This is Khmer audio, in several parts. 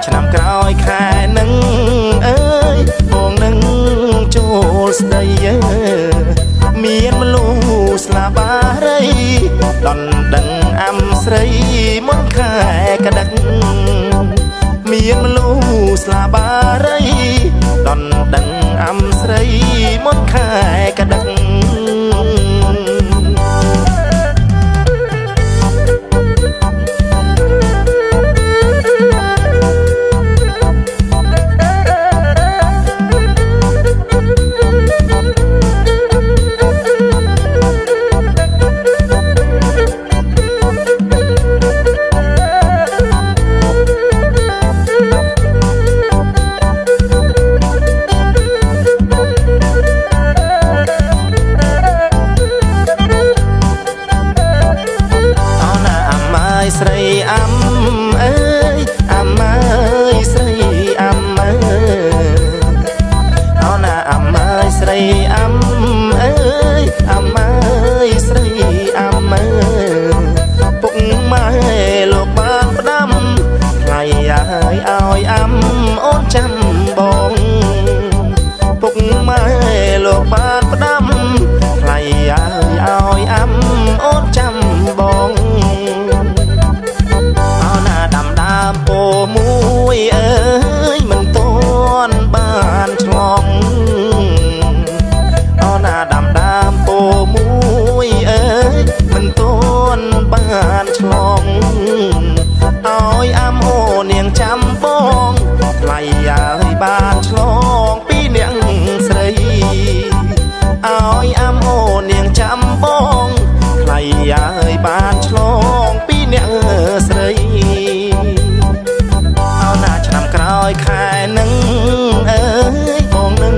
ឆ្នាំក្រោយខែនឹងអើយបងនឹងចូលស្ដីមានមលូស្លាបារីដនដឹងអំស្រីមុនខែកដឹកមានមលូស្លាបារីដនដឹងអំស្រីមុនខែកដឹកស្រីអំអើយអំអើយស្រីអំអើអូនអំអើយស្រីអំអើយអំអើយស្រីអំអើពុកម៉ែលោកបានផ្ដាំថ្លៃឲ្យអំអូនចាំបងពុកម៉ែលោកបានផ្ដាំថ្លៃឲ្យអំអូនចាំបងពោមួយអើយមិនតន់បានឆ្លងអូណាដាំពោមួយអើយមិនតន់បានឆ្លងឲ្យអាមអូនាងចាំបងថ្លៃឲ្យបានឆ្លងពីនាងស្រីឲ្យអាមអូនាងចាំបងថ្លៃឲ្យបានឆ្លងពីនាងស្រីឆ្នាំក្រោយខែនឹងអើយបងនឹង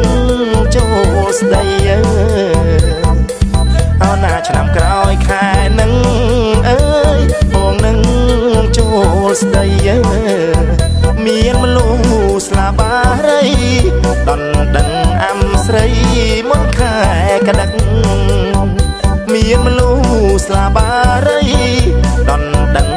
ចូលស្ដីអូណាឆ្នាំក្រោយខែនឹងអើយបងនឹងចូលស្ដីមានមលូស្លាបារីដនដឹងអំស្រីមុនខែកដឹកមានមលូស្លាបារីដនដឹង